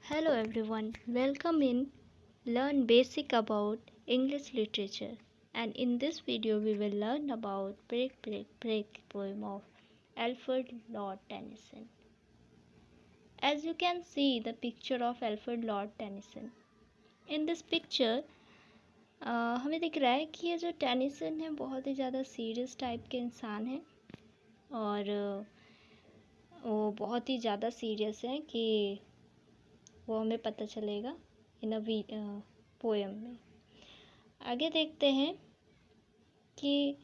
Hello everyone, welcome in Learn Basic about English Literature, and in this video we will learn about Break Break Break poem of Alfred Lord Tennyson. As you can see the picture of Alfred Lord Tennyson. In this picture हमें दिख रहा है कि ये जो Tennyson है बहुत ही ज़्यादा सीरियस टाइप के इंसान हैं और वो बहुत ही ज़्यादा सीरियस हैं कि वो हमें पता चलेगा इन अ पोएम में। आगे देखते हैं कि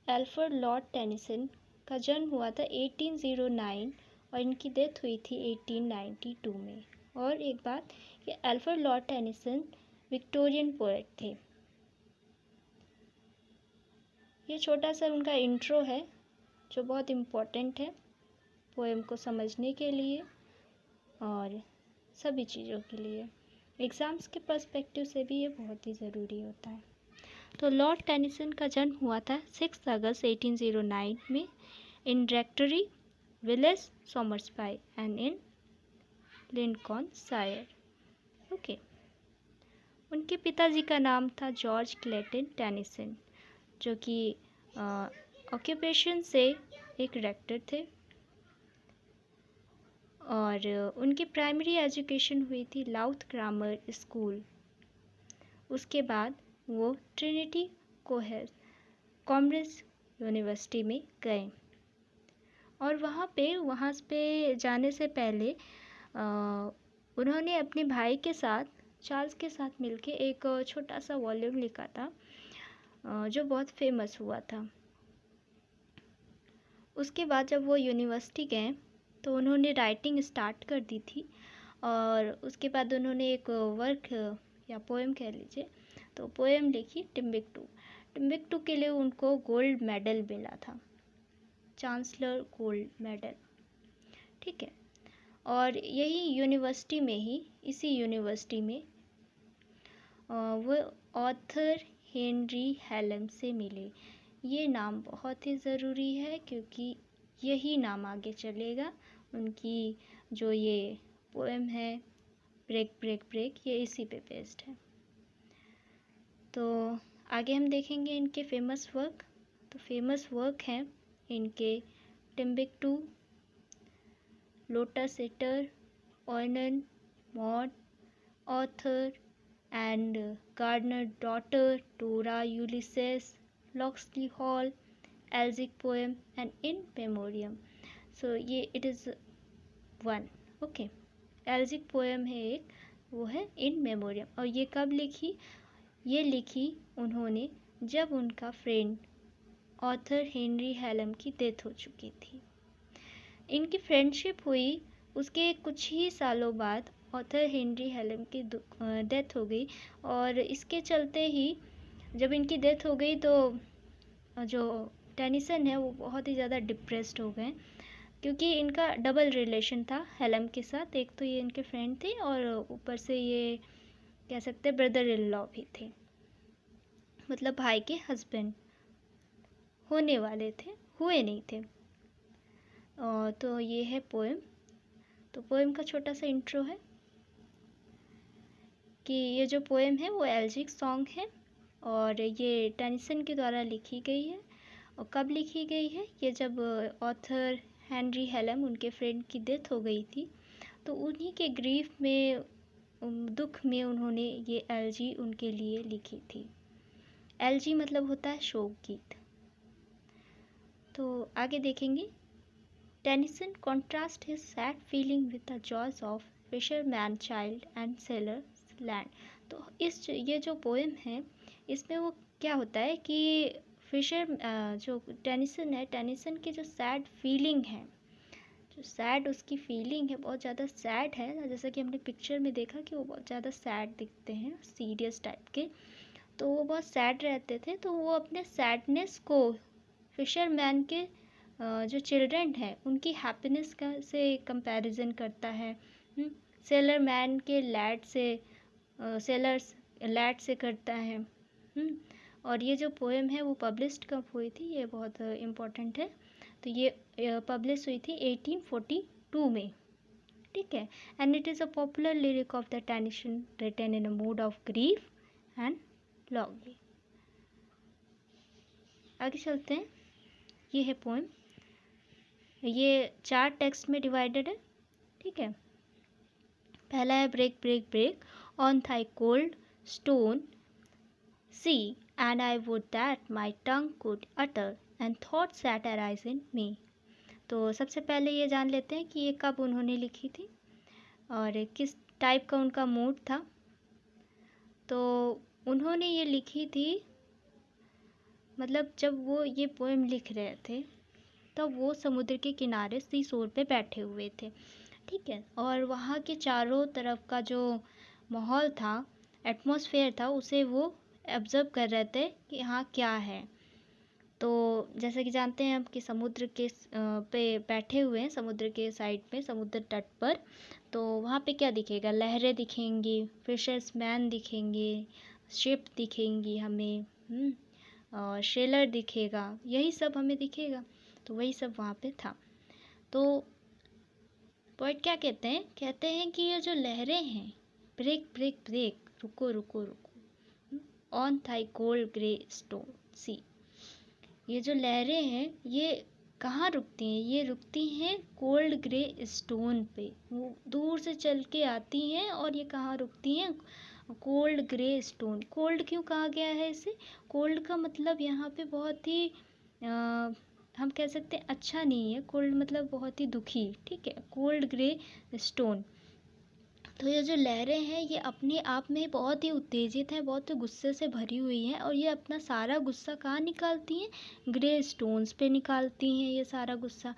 अल्फ्रेड लॉर्ड टेनिसन का जन्म हुआ था 1809 और इनकी डेथ हुई थी 1892 में। और एक बात कि Alfred Lord Tennyson Victorian poet थे। ये छोटा सा उनका इंट्रो है जो बहुत इम्पोर्टेंट है पोएम को समझने के लिए और सभी चीज़ों के लिए। एग्ज़ाम्स के पर्सपेक्टिव से भी ये बहुत ही ज़रूरी होता है। तो लॉर्ड टेनिसन का जन्म हुआ था 6 अगस्त 1809 में इन रेक्टरी विलेज सोमर्सबाई एंड इन लिंकॉनशायर। ओके। उनके पिताजी का नाम था जॉर्ज क्लेटन टेनिसन जो कि ऑक्यूपेशन से एक रेक्टर थे और उनकी प्राइमरी एजुकेशन हुई थी लाउथ ग्रामर स्कूल। उसके बाद वो ट्रिनिटी कॉम्ब्रिज यूनिवर्सिटी में गए और वहाँ पे जाने से पहले उन्होंने अपने भाई के साथ चार्ल्स के साथ मिलके एक छोटा सा वॉल्यूम लिखा था जो बहुत फेमस हुआ था। उसके बाद जब वो यूनिवर्सिटी गए तो उन्होंने राइटिंग स्टार्ट कर दी थी और उसके बाद उन्होंने एक वर्क या पोएम कह लीजिए तो पोएम लिखी टिम्बिक्टू के लिए उनको गोल्ड मेडल मिला था, चांसलर गोल्ड मेडल। ठीक है। और यही यूनिवर्सिटी में ही इसी यूनिवर्सिटी में वो ऑथर हेनरी हेलम से मिले। ये नाम बहुत ही ज़रूरी है क्योंकि यही नाम आगे चलेगा। उनकी जो ये पोएम है ब्रेक ब्रेक ब्रेक ये इसी पे बेस्ड है। तो आगे हम देखेंगे इनके फेमस वर्क। तो फेमस वर्क हैं इनके Timbuctoo, lotus eater, Oenone, Maud, author and gardener daughter, Dora Ulysses, Locksley Hall, elegiac poem and in memoriam. So ये it is one. Okay. Elegiac poem है एक, वो है इन मेमोरियम। और ये कब लिखी? ये लिखी उन्होंने जब उनका फ्रेंड ऑथर हेनरी हेलम की डेथ हो चुकी थी। इनकी फ्रेंडशिप हुई उसके कुछ ही सालों बाद ऑथर हेनरी हेलम की डेथ हो गई और इसके चलते ही जब इनकी डेथ हो गई तो जो टेनिसन है वो बहुत ही ज़्यादा डिप्रेस्ड हो गए क्योंकि इनका डबल रिलेशन था हेलम के साथ। एक तो ये इनके फ्रेंड थे और ऊपर से ये कह सकते ब्रदर इन लॉ भी थे, मतलब भाई के हस्बैंड होने वाले थे, हुए नहीं थे। तो ये है पोएम। तो पोएम का छोटा सा इंट्रो है कि ये जो पोएम है वो एल्जिक सॉन्ग है और ये टेनिसन के द्वारा लिखी गई है। और कब लिखी गई है? ये जब ऑथर हेनरी हेलम उनके फ्रेंड की डेथ हो गई थी तो उन्हीं के ग्रीफ में दुख में उन्होंने ये एल्जी उनके लिए लिखी थी। एल्जी मतलब होता है शोक गीत। तो आगे देखेंगे। Tennyson contrast his sad feeling with the joys of fisherman child and sellers land. तो ये जो पोएम है इसमें वो क्या होता है कि जो टेनिसन है, टेनिसन की जो सैड फीलिंग है, जो सैड उसकी फीलिंग है बहुत ज़्यादा सैड है। जैसा कि हमने पिक्चर में देखा कि वो बहुत ज़्यादा सैड दिखते हैं, सीरियस टाइप के। तो वो बहुत सैड रहते थे तो वो अपने सैडनेस को फिशरमैन के जो चिल्ड्रन है उनकी हैप्पीनेस का से कंपैरिजन करता है। सेलर मैन के लैड से सेलर्स लैड से करता है। और ये जो पोएम है वो पब्लिश्ड कब हुई थी ये बहुत इम्पोर्टेंट है। तो ये पब्लिश हुई थी 1842 में। ठीक है, and it is a popular lyric of the Tennyson written in a mood of grief and longing. आगे चलते हैं, ये है पोएम, ये 4 टेक्स्ट में डिवाइडेड है, ठीक है। पहला है break break break on thy cold stone sea and I would that my tongue could utter and thoughts that arise in me. तो सबसे पहले ये जान लेते हैं कि ये कब उन्होंने लिखी थी और किस टाइप का उनका मूड था। तो उन्होंने ये लिखी थी, मतलब जब वो ये पोएम लिख रहे थे तब वो समुद्र के किनारे सी शोर पे बैठे हुए थे, ठीक है। और वहाँ के चारों तरफ का जो माहौल था, एटमॉस्फेयर था, उसे वो ऑब्ज़र्व कर रहे थे कि हाँ क्या है। तो जैसे कि जानते हैं हम कि समुद्र के पे बैठे हुए हैं, समुद्र के साइड पे, समुद्र तट पर, तो वहाँ पे क्या दिखेगा, लहरें दिखेंगी, फिशर्समैन दिखेंगे, शिप दिखेंगी हमें, और शेलर दिखेगा, यही सब हमें दिखेगा। तो वही सब वहाँ पे था। तो पोएट क्या कहते हैं कि ये जो लहरें हैं, ब्रेक ब्रेक ब्रेक, रुको रुको रुको, on thy cold grey stone sea, ये जो लहरें हैं ये कहाँ रुकती हैं, ये रुकती हैं कोल्ड ग्रे स्टोन पे, वो दूर से चल के आती हैं और ये कहाँ रुकती हैं, कोल्ड ग्रे स्टोन। कोल्ड क्यों कहा गया है इसे, कोल्ड का मतलब यहाँ पे बहुत ही हम कह सकते हैं अच्छा नहीं है, कोल्ड मतलब बहुत ही दुखी, ठीक है, कोल्ड ग्रे स्टोन। तो ये जो लहरें हैं ये अपने आप में बहुत ही उत्तेजित हैं, बहुत ही गुस्से से भरी हुई हैं, और ये अपना सारा गुस्सा कहाँ निकालती हैं, ग्रे स्टोन्स पे निकालती हैं ये सारा गुस्सा।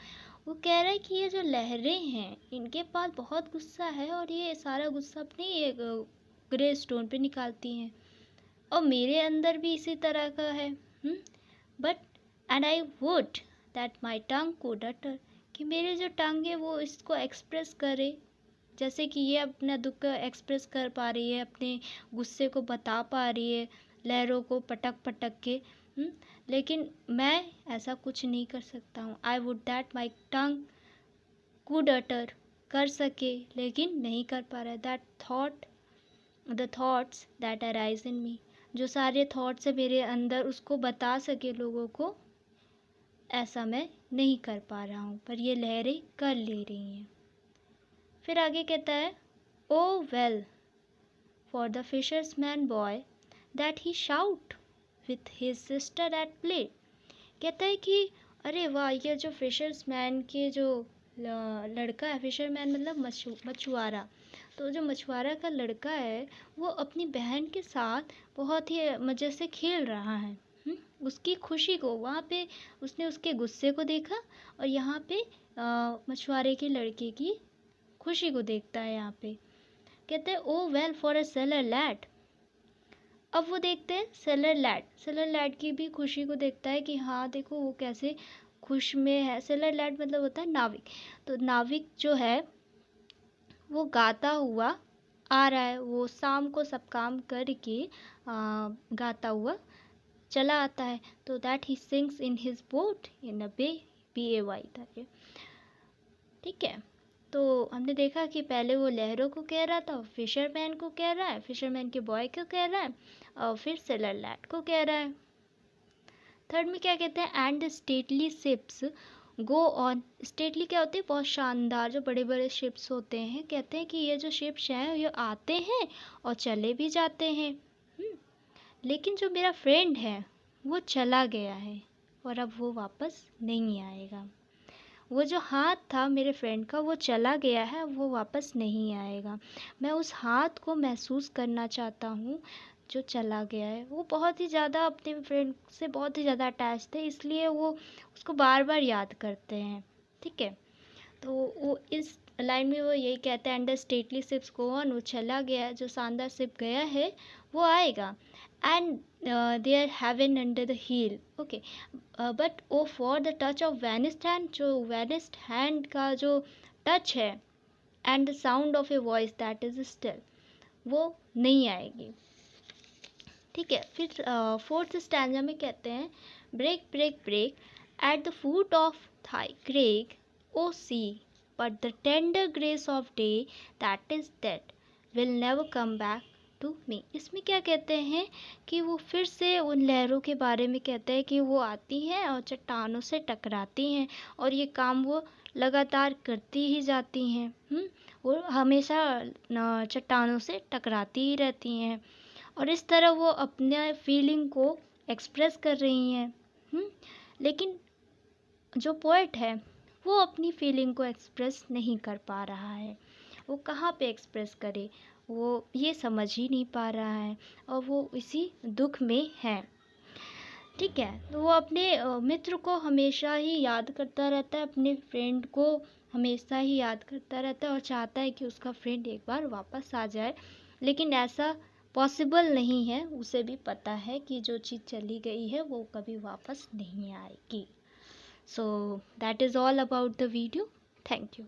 वो कह रहा है कि ये जो लहरें हैं इनके पास बहुत गुस्सा है और ये सारा गुस्सा अपने ये ग्रे स्टोन पे निकालती हैं, और मेरे अंदर भी इसी तरह का है। But and I would that my tongue could utter, कि मेरे जो टंग है वो इसको एक्सप्रेस करे, जैसे कि ये अपना दुख एक्सप्रेस कर पा रही है, अपने गुस्से को बता पा रही है लहरों को पटक पटक के, लेकिन मैं ऐसा कुछ नहीं कर सकता हूँ। I would that my tongue could utter, कर सके लेकिन नहीं कर पा रहा है। That thought, the thoughts that arise in me, जो सारे थॉट्स है मेरे अंदर उसको बता सके लोगों को, ऐसा मैं नहीं कर पा रहा हूँ, पर ये लहरें कर ले रही हैं। फिर आगे कहता है, O well for the fisherman's boy that he shout with his sister at play. कहता है कि अरे वाह, ये जो फिशर्समैन के जो लड़का है, फिशरमैन मतलब मछुआरा, तो जो मछुआरा का लड़का है वो अपनी बहन के साथ बहुत ही मज़े से खेल रहा है। उसकी खुशी को वहाँ पे उसने उसके गुस्से को देखा, और यहाँ पे मछुआरे के लड़के की खुशी को देखता है। यहाँ पे कहते हैं O well for a sailor lad. अब वो देखते हैं सेलर लैड की भी खुशी को देखता है कि हाँ देखो वो कैसे खुश में है। सेलर लैड मतलब होता है नाविक। तो नाविक जो है वो गाता हुआ आ रहा है, वो शाम को सब काम करके गाता हुआ चला आता है। तो that he sings in his boat in a bay, BAY था ये, ठीक है। तो हमने देखा कि पहले वो लहरों को कह रहा था, फिशरमैन को कह रहा है, फिशरमैन के बॉय को कह रहा है, और फिर सेलर लैड को कह रहा है। थर्ड में क्या कहते हैं, and the stately ships go on. Stately क्या होते हैं, बहुत शानदार, जो बड़े बड़े शिप्स होते हैं। कहते हैं कि ये जो शिप्स हैं ये आते हैं और चले भी जाते हैं, लेकिन जो मेरा फ्रेंड है वो चला गया है और अब वो वापस नहीं आएगा। वो जो हाथ था मेरे फ्रेंड का वो चला गया है, वो वापस नहीं आएगा। मैं उस हाथ को महसूस करना चाहता हूँ जो चला गया है। वो बहुत ही ज़्यादा अपने फ्रेंड से बहुत ही ज़्यादा अटैच थे, इसलिए वो उसको बार बार याद करते हैं, ठीक है। तो वो इस लाइन में वो यही कहता है, and the stately ships go on, वो चला गया है, जो शानदार शिप गया है वो आएगा। And there haven under the hill, okay, but O for the touch of vanished hand, जो वेनिस्ड हैंड का जो टच है, and the sound of a voice that is still, वो नहीं आएगी, ठीक है। फिर फोर्थ स्टैंजा में कहते हैं, break break break at the foot of thy crag O sea but the tender grace of day that is dead will never come back to me। इसमें क्या कहते हैं कि वो फिर से उन लहरों के बारे में कहते हैं कि वो आती हैं और चट्टानों से टकराती हैं, और ये काम वो लगातार करती ही जाती हैं। वो हमेशा चट्टानों से टकराती ही रहती हैं, और इस तरह वो अपने फीलिंग को एक्सप्रेस कर रही हैं। लेकिन जो पोएट है वो अपनी फीलिंग को एक्सप्रेस नहीं कर पा रहा है। वो कहाँ पे एक्सप्रेस करे, वो ये समझ ही नहीं पा रहा है, और वो इसी दुख में है। ठीक है, तो वो अपने मित्र को हमेशा ही याद करता रहता है, अपने फ्रेंड को हमेशा ही याद करता रहता है, और चाहता है कि उसका फ्रेंड एक बार वापस आ जाए। लेकिन ऐसा पॉसिबल नहीं है। उसे भी पता है कि जो चीज़ चली गई है वो कभी वापस नहीं आएगी। So that is all about the video. Thank you.